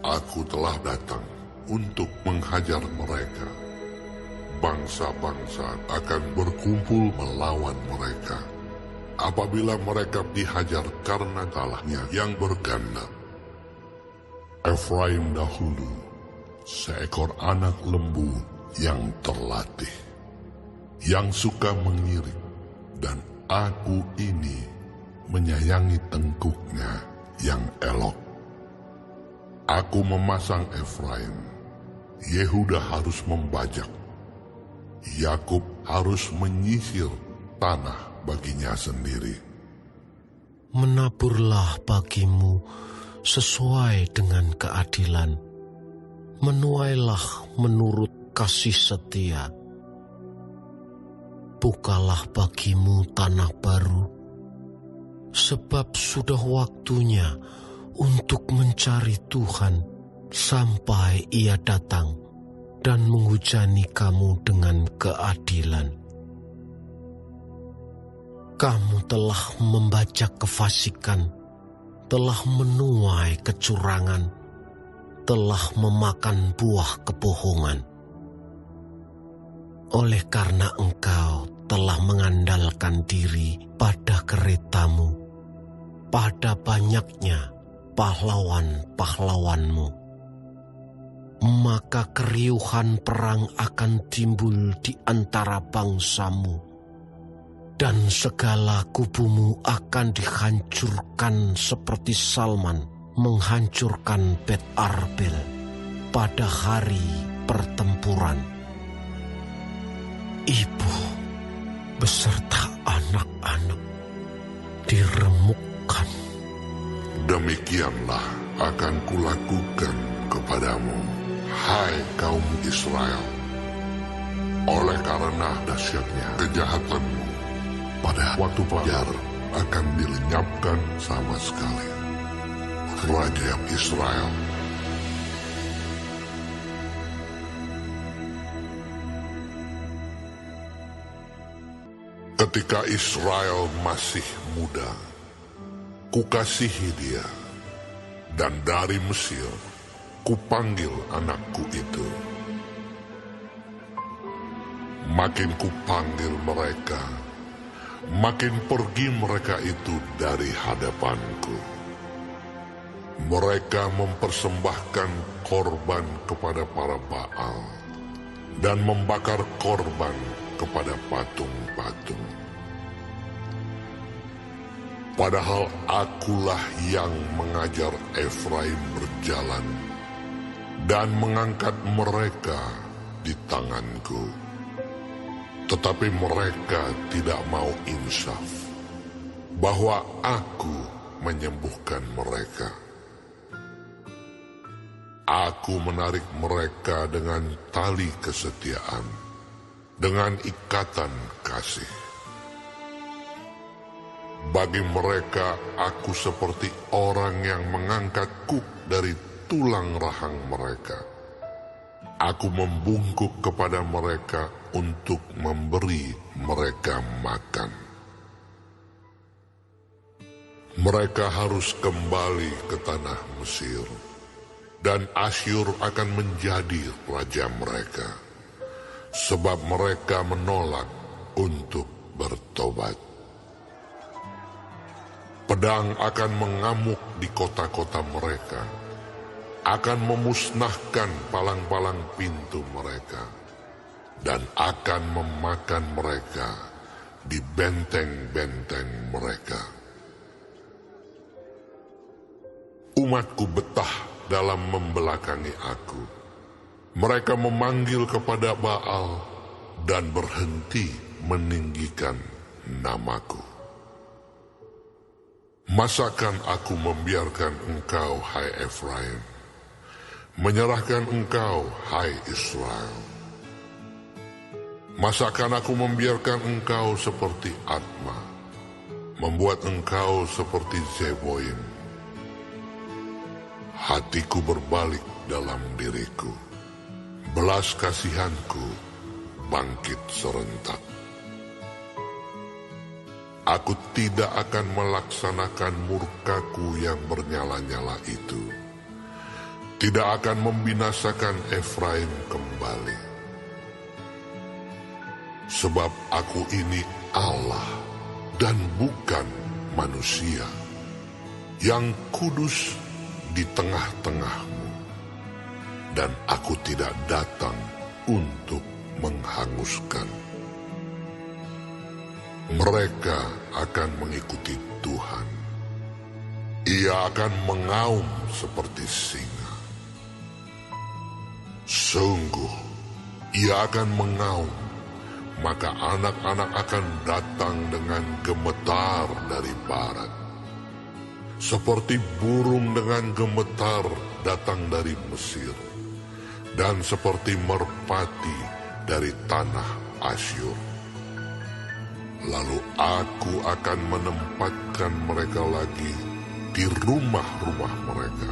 Speaker 2: Aku telah datang untuk menghajar mereka. Bangsa-bangsa akan berkumpul melawan mereka. Apabila mereka dihajar karena kalahnya yang berganda. Efraim dahulu seekor anak lembu yang terlatih, yang suka mengirik, dan aku ini menyayangi tengkuknya yang elok. Aku memasang Efraim, Yehuda harus membajak, Yakub harus menyisir tanah baginya sendiri.
Speaker 3: Menaburlah bagimu sesuai dengan keadilan, menuailah menurut kasih setia. Bukalah bagimu tanah baru, sebab sudah waktunya untuk mencari Tuhan sampai Ia datang dan menghujani kamu dengan keadilan. Kamu telah membajak kefasikan, telah menuai kecurangan, telah memakan buah kebohongan. Oleh karena engkau telah mengandalkan diri pada keretamu, pada banyaknya pahlawan-pahlawanmu, maka keriuhan perang akan timbul di antara bangsamu, dan segala kubumu akan dihancurkan seperti Salman menghancurkan Bet Arbel pada hari pertempuran. Ibu beserta anak-anak diremukkan.
Speaker 2: Demikianlah akan kulakukan kepadamu, hai kaum Israel. Oleh karena dahsyatnya kejahatanmu, pada waktu fajar akan dilenyapkan sama sekali Raja Israel. Ketika Israel masih muda, kukasihi dia, dan dari Mesir kupanggil anakku itu. Makin kupanggil mereka, makin pergi mereka itu dari hadapanku. Mereka mempersembahkan korban kepada para Baal dan membakar korban kepada patung-patung. Padahal akulah yang mengajar Efraim berjalan dan mengangkat mereka di tanganku. Tetapi mereka tidak mau insaf bahwa aku menyembuhkan mereka. Aku menarik mereka dengan tali kesetiaan, dengan ikatan kasih. Bagi mereka, aku seperti orang yang mengangkat kuk dari tulang rahang mereka. Aku membungkuk kepada mereka untuk memberi mereka makan. Mereka harus kembali ke tanah Mesir, dan Asyur akan menjadi raja mereka, sebab mereka menolak untuk bertobat. Pedang akan mengamuk di kota-kota mereka, akan memusnahkan palang-palang pintu mereka, dan akan memakan mereka di benteng-benteng mereka. Umatku betah dalam membelakangi aku. Mereka memanggil kepada Baal dan berhenti meninggikan namaku. Masakan aku membiarkan engkau, hai Efraim, menyerahkan engkau, hai Israel? Masakan aku membiarkan engkau seperti Adma, membuat engkau seperti Zeboim? Hatiku berbalik dalam diriku, belas kasihanku bangkit serentak. Aku tidak akan melaksanakan murkaku yang bernyala-nyala itu, tidak akan membinasakan Efraim kembali. Sebab aku ini Allah dan bukan manusia, yang kudus di tengah-tengahmu, dan aku tidak datang untuk menghanguskan. Mereka akan mengikuti Tuhan. Ia akan mengaum seperti singa. Sungguh, ia akan mengaum, maka anak-anak akan datang dengan gemetar dari barat. Seperti burung dengan gemetar datang dari Mesir, dan seperti merpati dari tanah Asyur. Lalu aku akan menempatkan mereka lagi di rumah-rumah mereka.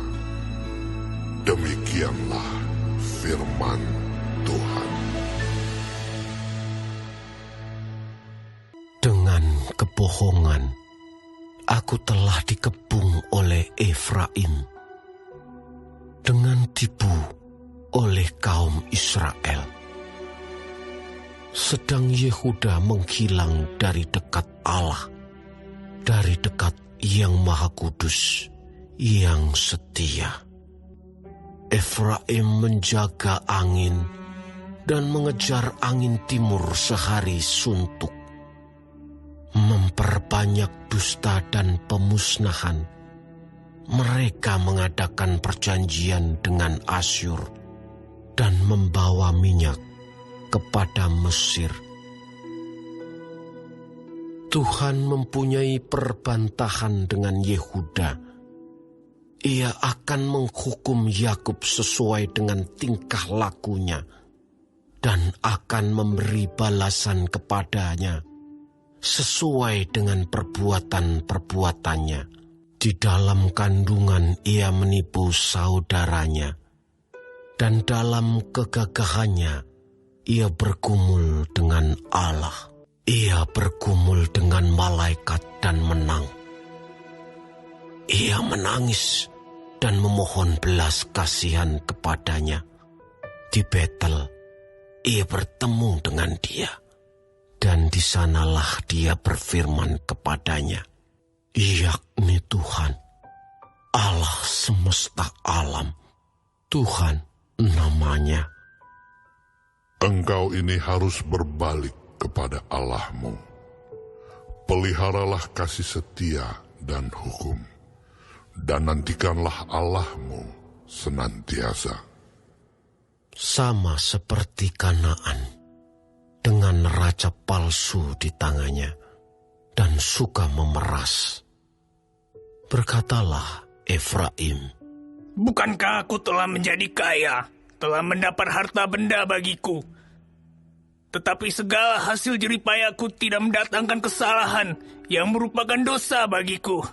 Speaker 2: Demikianlah firman Tuhan.
Speaker 3: Dengan kebohongan, aku telah dikepung oleh Efraim, dengan tipu oleh kaum Israel. Sedang Yehuda menghilang dari dekat Allah, dari dekat Yang Maha Kudus, yang setia. Efraim menjaga angin dan mengejar angin timur sehari suntuk, memperbanyak dusta dan pemusnahan. Mereka mengadakan perjanjian dengan Asyur dan membawa minyak kepada Mesir. Tuhan mempunyai perbantahan dengan Yehuda. Ia akan menghukum Yakub sesuai dengan tingkah lakunya dan akan memberi balasan kepadanya sesuai dengan perbuatan-perbuatannya. Di dalam kandungan ia menipu saudaranya, dan dalam kegagahannya ia bergumul dengan Allah. Ia bergumul dengan malaikat dan menang. Ia menangis dan memohon belas kasihan kepadanya. Di Betel, ia bertemu dengan dia. Dan di sanalah dia berfirman kepadanya, yakni Tuhan, Allah semesta alam, Tuhan namanya.
Speaker 2: Engkau ini harus berbalik kepada Allahmu. Peliharalah kasih setia dan hukum, dan nantikanlah Allahmu senantiasa.
Speaker 3: Sama seperti Kanaan, dengan raja palsu di tangannya, dan suka memeras. Berkatalah Efraim,
Speaker 4: Bukankah aku telah menjadi kaya, telah mendapat harta benda bagiku? Tetapi segala hasil jeripayaku tidak mendatangkan kesalahan yang merupakan dosa bagiku.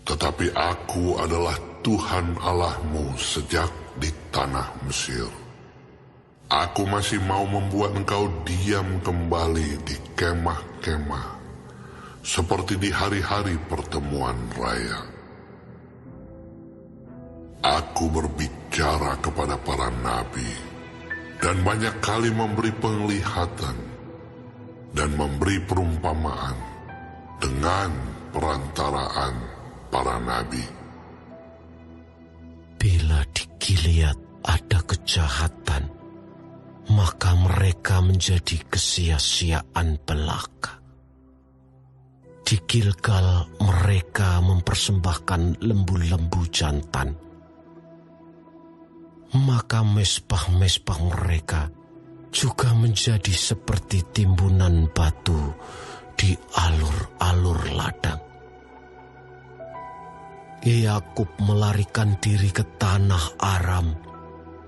Speaker 2: Tetapi aku adalah Tuhan Allahmu sejak di tanah Mesir. Aku masih mau membuat engkau diam kembali di kemah-kemah, seperti di hari-hari pertemuan raya. Aku berbicara kepada para nabi, dan banyak kali memberi penglihatan, dan memberi perumpamaan dengan perantaraan para nabi.
Speaker 3: bila di Gilead ada kejahatan, maka mereka menjadi kesia-siaan belaka. Di Gilgal mereka mempersembahkan lembu-lembu jantan, maka mesbah-mesbah mereka juga menjadi seperti timbunan batu di alur-alur ladang. Yakub melarikan diri ke tanah Aram,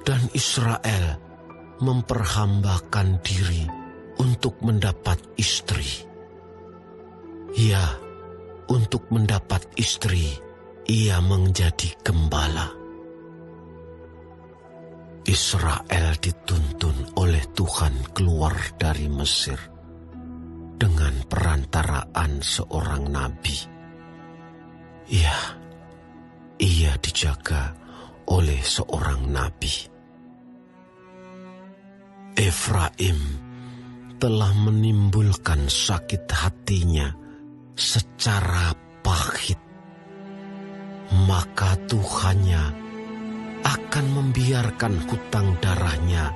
Speaker 3: dan Israel memperhambakan diri untuk mendapat istri. Ya, untuk mendapat istri, ia menjadi gembala. Israel dituntun oleh Tuhan keluar dari Mesir dengan perantaraan seorang nabi. Ya, ia dijaga oleh seorang nabi. Efraim telah menimbulkan sakit hatinya secara pahit, maka Tuhannya akan membiarkan hutang darahnya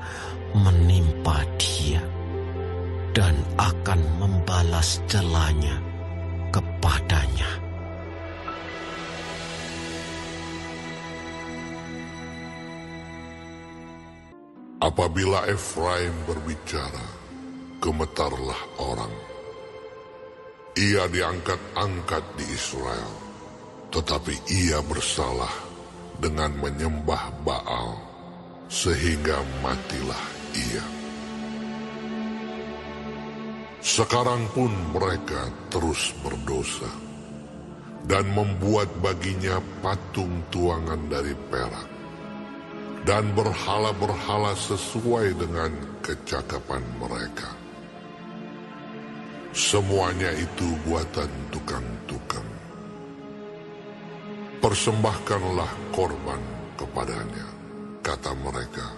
Speaker 3: menimpa dia dan akan membalas celanya kepadanya.
Speaker 2: Apabila Efraim berbicara, gemetarlah orang. Ia diangkat-angkat di Israel, tetapi ia bersalah dengan menyembah Baal, sehingga matilah ia. Sekarang pun mereka terus berdosa, dan membuat baginya patung tuangan dari perak, dan berhala-berhala sesuai dengan kecakapan mereka. Semuanya itu buatan tukang-tukang. Persembahkanlah korban kepadanya, kata mereka.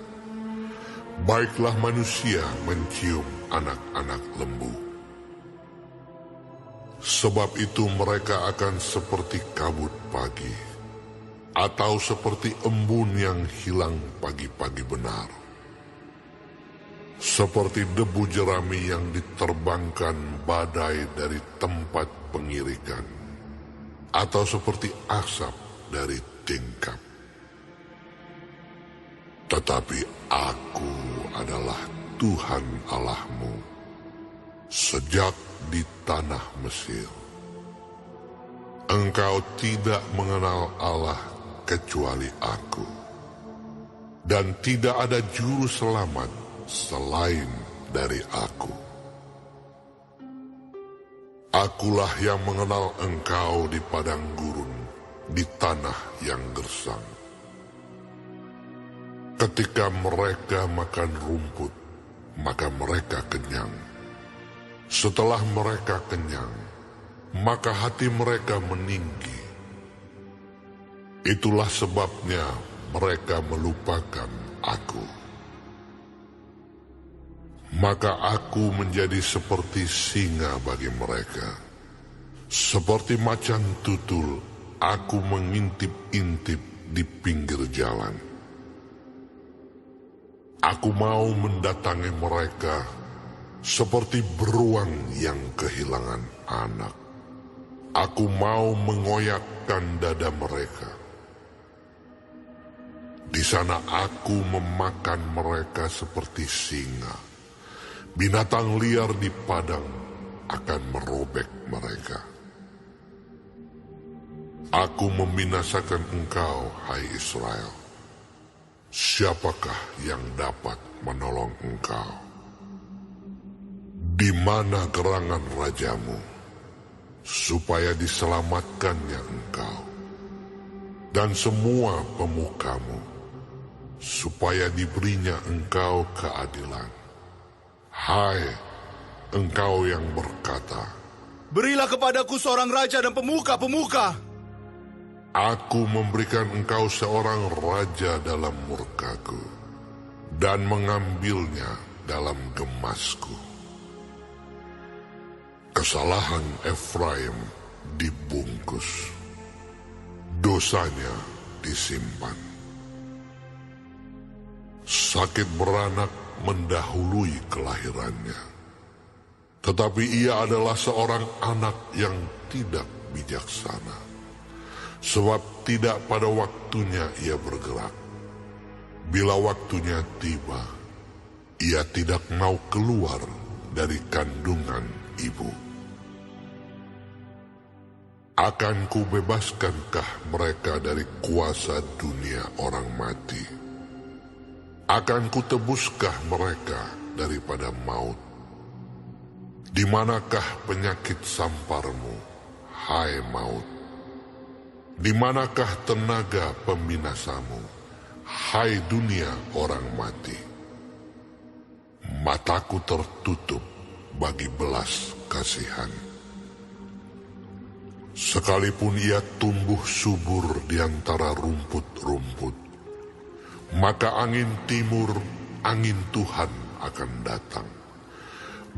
Speaker 2: Baiklah manusia mencium anak-anak lembu. Sebab itu mereka akan seperti kabut pagi, atau seperti embun yang hilang pagi-pagi benar. Seperti debu jerami yang diterbangkan badai dari tempat pengirikan, atau seperti asap dari tingkap. Tetapi aku adalah Tuhan Allahmu sejak di tanah Mesir. Engkau tidak mengenal Allah kecuali aku, dan tidak ada juru selamat selain dari aku. Akulah yang mengenal engkau di padang gurun, di tanah yang gersang. Ketika mereka makan rumput, maka mereka kenyang. Setelah mereka kenyang, maka hati mereka meninggi. Itulah sebabnya mereka melupakan aku. Maka aku menjadi seperti singa bagi mereka. Seperti macan tutul, aku mengintip-intip di pinggir jalan. Aku mau mendatangi mereka seperti beruang yang kehilangan anak. Aku mau mengoyakkan dada mereka. Di sana aku memakan mereka seperti singa. Binatang liar di padang akan merobek mereka. Aku membinasakan engkau, hai Israel. Siapakah yang dapat menolong engkau? Di mana gerangan rajamu, supaya diselamatkannya engkau, dan semua pemukamu, supaya diberinya engkau keadilan. Hai, engkau yang berkata,
Speaker 7: berilah kepadaku seorang raja dan pemuka-pemuka.
Speaker 2: Aku memberikan engkau seorang raja dalam murkaku, dan mengambilnya dalam gemasku. Kesalahan Efraim dibungkus, dosanya disimpan. Sakit beranak mendahului kelahirannya, tetapi ia adalah seorang anak yang tidak bijaksana. Sebab tidak pada waktunya ia bergerak. Bila waktunya tiba, ia tidak mau keluar dari kandungan ibu. Akan kubebaskankah mereka dari kuasa dunia orang mati? Akan kutebuskah mereka daripada maut? Di manakah penyakit samparmu, hai maut? Di manakah tenaga pembinasamu, hai dunia orang mati? Mataku tertutup bagi belas kasihan. Sekalipun ia tumbuh subur di antara rumput-rumput, maka angin timur, angin Tuhan akan datang,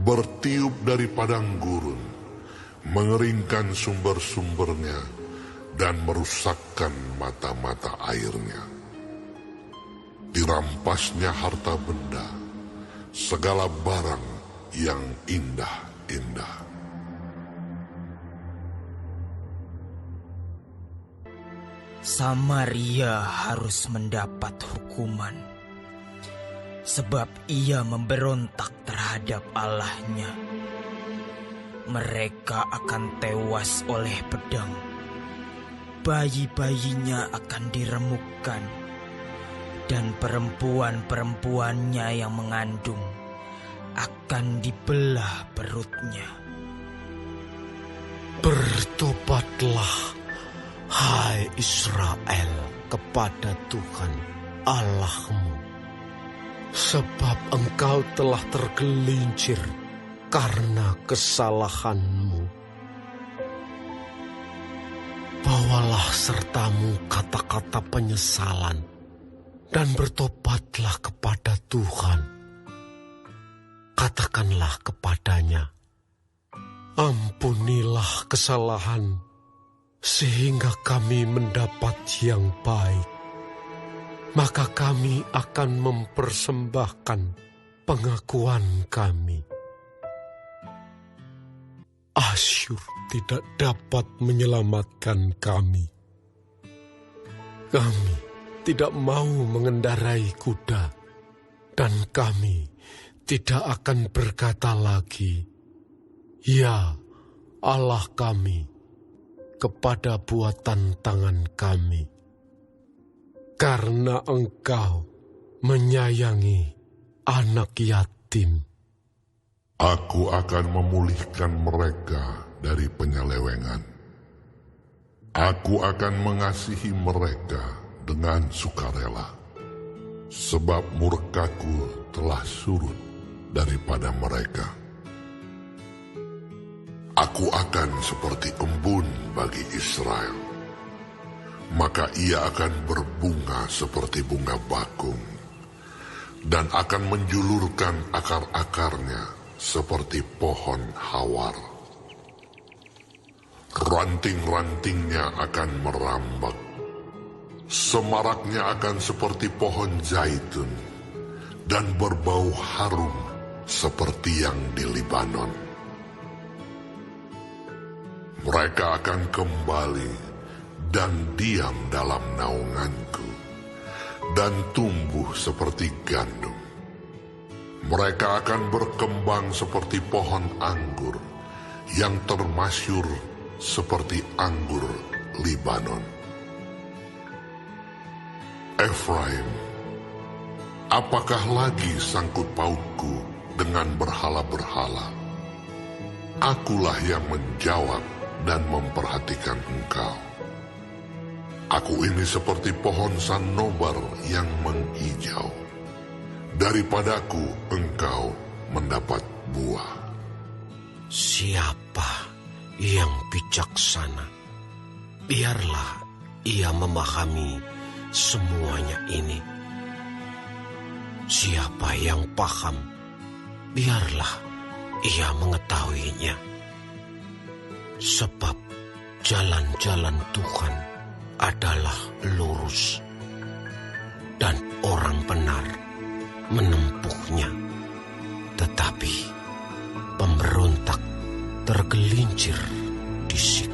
Speaker 2: bertiup dari padang gurun, mengeringkan sumber-sumbernya, dan merusakkan mata-mata airnya. Dirampasnya harta benda, segala barang yang indah-indah.
Speaker 8: Samaria harus mendapat hukuman, sebab ia memberontak terhadap Allahnya. Mereka akan tewas oleh pedang. Bayi-bayinya akan diremukkan, dan perempuan-perempuannya yang mengandung akan dibelah perutnya.
Speaker 3: Bertobatlah, hai Israel, kepada Tuhan Allahmu, sebab engkau telah tergelincir karena kesalahanmu. Bawalah sertamu kata-kata penyesalan, dan bertobatlah kepada Tuhan. Katakanlah kepadanya, ampunilah kesalahan, sehingga kami mendapat yang baik. Maka kami akan mempersembahkan pengakuan kami. Asyur tidak dapat menyelamatkan kami. Kami tidak mau mengendarai kuda, dan kami tidak akan berkata lagi, ya Allah kami, kepada buatan tangan kami. Karena engkau menyayangi anak yatim.
Speaker 2: Aku akan memulihkan mereka dari penyelewengan. Aku akan mengasihi mereka dengan sukarela, sebab murkaku telah surut daripada mereka. Aku akan seperti embun bagi Israel, maka ia akan berbunga seperti bunga bakung. dan akan menjulurkan akar-akarnya seperti pohon hawar. Ranting-rantingnya akan merambak. Semaraknya akan seperti pohon zaitun dan berbau harum seperti yang di Libanon. Mereka akan kembali dan diam dalam naunganku dan tumbuh seperti gandum. Mereka akan berkembang seperti pohon anggur yang termasyur seperti anggur Libanon. Efraim, apakah lagi sangkut pautku dengan berhala-berhala? Akulah yang menjawab dan memperhatikan engkau. Aku ini seperti pohon sanobar yang menghijau. Daripadaku engkau mendapat buah.
Speaker 3: Siapa yang bijaksana? Biarlah ia memahami semuanya ini. Siapa yang paham? Biarlah ia mengetahuinya. Sebab jalan-jalan Tuhan adalah lurus, dan orang benar menempuhnya. Tetapi pemberontak tergelincir di situ.